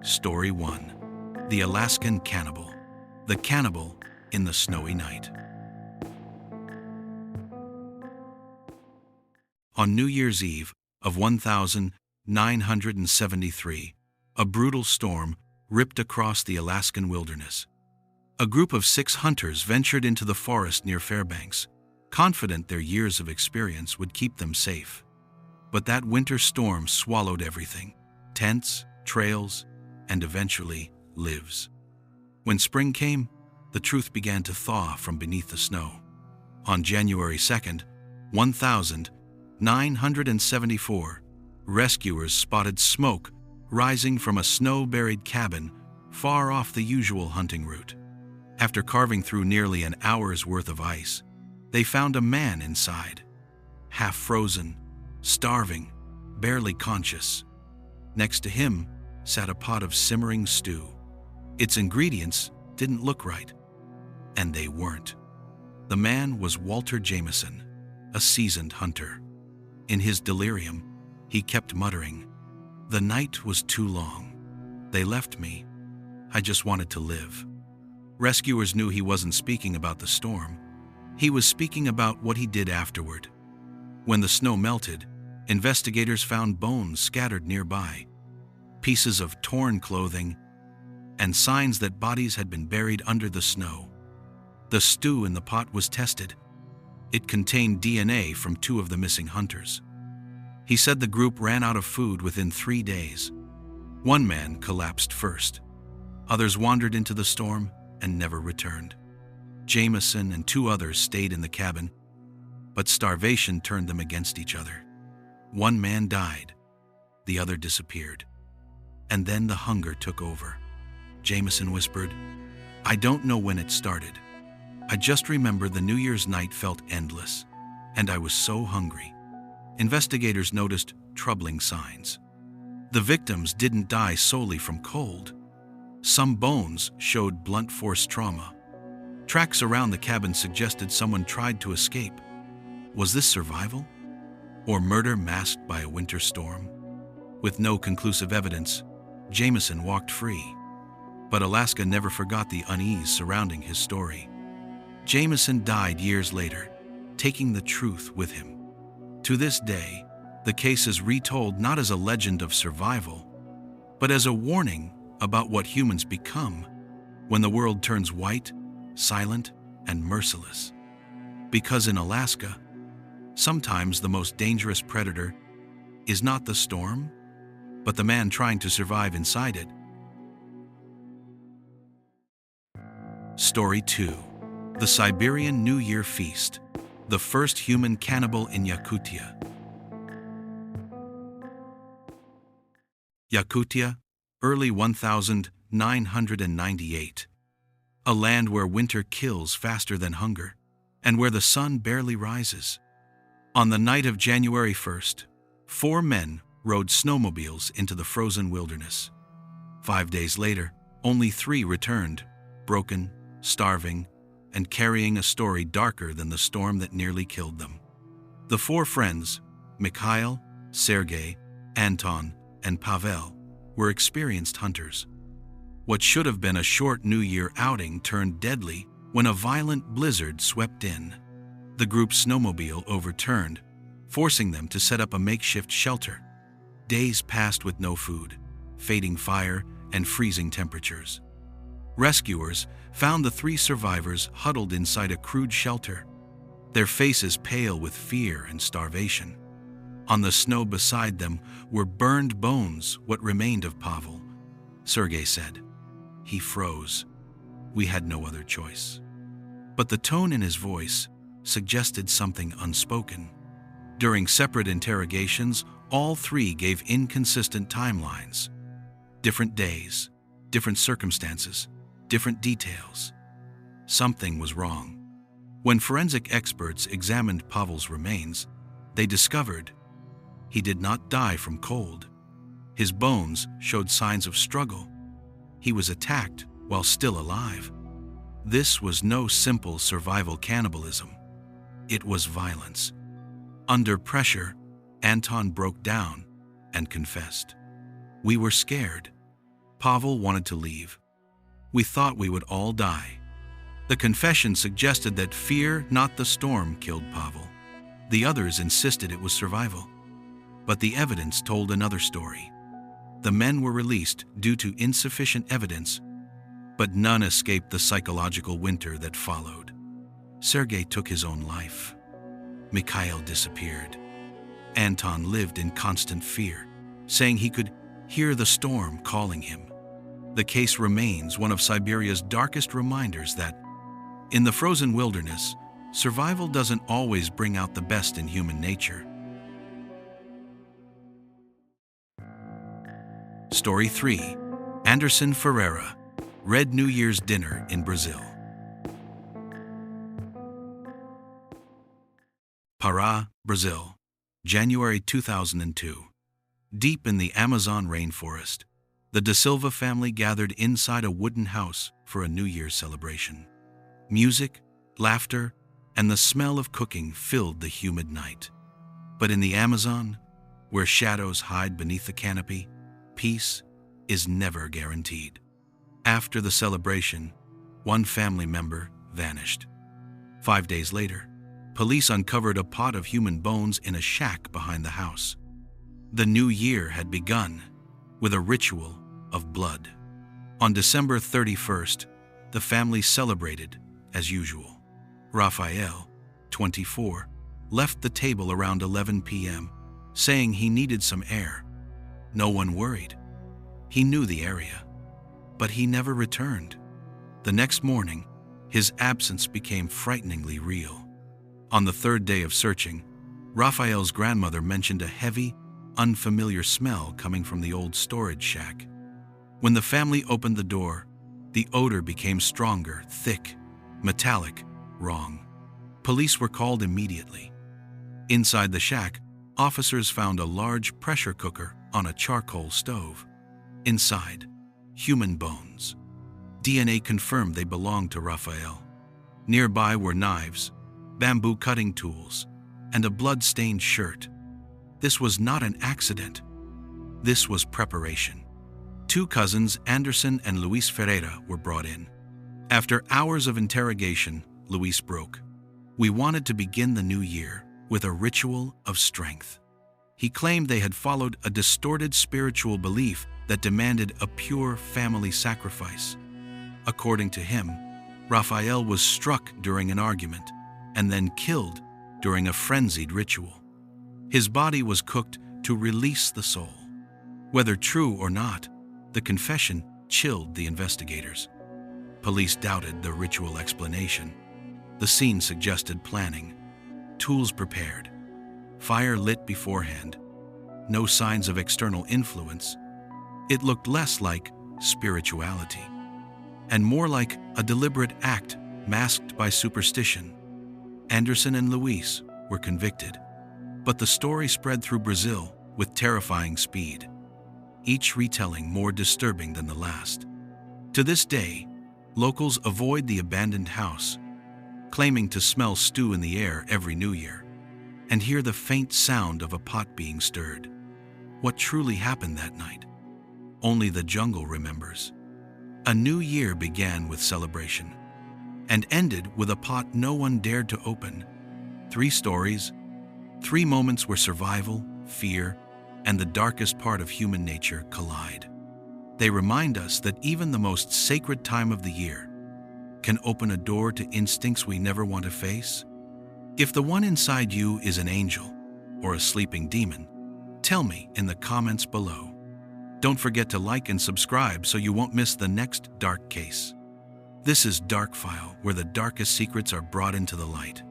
Story 1. The Alaskan Cannibal. The Cannibal in the Snowy Night. On New Year's Eve of 1973, a brutal storm ripped across the Alaskan wilderness. A group of 6 hunters ventured into the forest near Fairbanks, confident their years of experience would keep them safe. But that winter storm swallowed everything: tents, trails, and eventually lives. When spring came, the truth began to thaw from beneath the snow. On January 2nd, 1974, rescuers spotted smoke rising from a snow-buried cabin far off the usual hunting route. After carving through nearly an hour's worth of ice, they found a man inside, half frozen, starving, barely conscious. Next to him sat a pot of simmering stew. Its ingredients didn't look right, and they weren't. The man was Walter Jameson, a seasoned hunter. In his delirium, he kept muttering, "The night was too long. They left me. I just wanted to live." Rescuers knew he wasn't speaking about the storm. He was speaking about what he did afterward. When the snow melted, investigators found bones scattered nearby, pieces of torn clothing, and signs that bodies had been buried under the snow. The stew in the pot was tested. It contained DNA from 2 of the missing hunters. He said the group ran out of food within 3 days. One man collapsed first. Others wandered into the storm and never returned. Jameson and 2 others stayed in the cabin, but starvation turned them against each other. One man died. The other disappeared. And then the hunger took over. Jameson whispered, "I don't know when it started. I just remember the New Year's night felt endless, and I was so hungry." Investigators noticed troubling signs. The victims didn't die solely from cold. Some bones showed blunt force trauma. Tracks around the cabin suggested someone tried to escape. Was this survival? Or murder masked by a winter storm? With no conclusive evidence, Jameson walked free. But Alaska never forgot the unease surrounding his story. Jameson died years later, taking the truth with him. To this day, the case is retold not as a legend of survival, but as a warning about what humans become when the world turns white, silent, and merciless. Because in Alaska, sometimes the most dangerous predator is not the storm, but the man trying to survive inside it. Story 2. The Siberian New Year Feast. The first human cannibal in Yakutia. Yakutia, early 1998. A land where winter kills faster than hunger, and where the sun barely rises. On the night of January 1st, 4 men rode snowmobiles into the frozen wilderness. 5 days later, only 3 returned, broken, starving, and carrying a story darker than the storm that nearly killed them. The 4 friends, Mikhail, Sergei, Anton, and Pavel, were experienced hunters. What should have been a short New Year outing turned deadly when a violent blizzard swept in. The group's snowmobile overturned, forcing them to set up a makeshift shelter. Days passed with no food, fading fire, and freezing temperatures. Rescuers found the 3 survivors huddled inside a crude shelter, their faces pale with fear and starvation. On the snow beside them were burned bones, what remained of Pavel. Sergei said. He froze. We had no other choice. But the tone in his voice suggested something unspoken. During separate interrogations, all 3 gave inconsistent timelines. Different days, different circumstances, different details. Something was wrong. When forensic experts examined Pavel's remains, they discovered he did not die from cold. His bones showed signs of struggle. He was attacked while still alive. This was no simple survival cannibalism. It was violence. Under pressure, Anton broke down and confessed. We were scared. Pavel wanted to leave. We thought we would all die. The confession suggested that fear, not the storm, killed Pavel. The others insisted it was survival. But the evidence told another story. The men were released due to insufficient evidence, but none escaped the psychological winter that followed. Sergei took his own life. Mikhail disappeared. Anton lived in constant fear, saying he could hear the storm calling him. The case remains one of Siberia's darkest reminders that, in the frozen wilderness, survival doesn't always bring out the best in human nature. Story 3. Anderson Ferreira, Red New Year's Dinner in Brazil. Pará, Brazil, January 2002. Deep in the Amazon rainforest, the Da Silva family gathered inside a wooden house for a New Year's celebration. Music, laughter, and the smell of cooking filled the humid night. But in the Amazon, where shadows hide beneath the canopy, peace is never guaranteed. After the celebration, one family member vanished. 5 days later, police uncovered a pot of human bones in a shack behind the house. The new year had begun with a ritual of blood. On December 31st, the family celebrated as usual. Rafael, 24, left the table around 11 p.m., saying he needed some air. No one worried. He knew the area, but he never returned. The next morning, his absence became frighteningly real. On the third day of searching, Rafael's grandmother mentioned a heavy, unfamiliar smell coming from the old storage shack. When the family opened the door, the odor became stronger, thick, metallic, wrong. Police were called immediately. Inside the shack, officers found a large pressure cooker on a charcoal stove. Inside, human bones. DNA confirmed they belonged to Rafael. Nearby were knives, bamboo cutting tools, and a blood-stained shirt. This was not an accident. This was preparation. 2 cousins, Anderson and Luis Ferreira, were brought in. After hours of interrogation, Luis broke. We wanted to begin the new year with a ritual of strength. He claimed they had followed a distorted spiritual belief that demanded a pure family sacrifice. According to him, Rafael was struck during an argument and then killed during a frenzied ritual. His body was cooked to release the soul. Whether true or not, the confession chilled the investigators. Police doubted the ritual explanation. The scene suggested planning. Tools prepared. Fire lit beforehand. No signs of external influence. It looked less like spirituality and more like a deliberate act masked by superstition. Anderson and Luis were convicted, but the story spread through Brazil with terrifying speed, each retelling more disturbing than the last. To this day, locals avoid the abandoned house, claiming to smell stew in the air every New Year and hear the faint sound of a pot being stirred. What truly happened that night? Only the jungle remembers. A new year began with celebration and ended with a pot no one dared to open. 3 stories, 3 moments where survival, fear, and the darkest part of human nature collide. They remind us that even the most sacred time of the year can open a door to instincts we never want to face. If the one inside you is an angel or a sleeping demon, tell me in the comments below. Don't forget to like and subscribe so you won't miss the next dark case. This is Dark File, where the darkest secrets are brought into the light.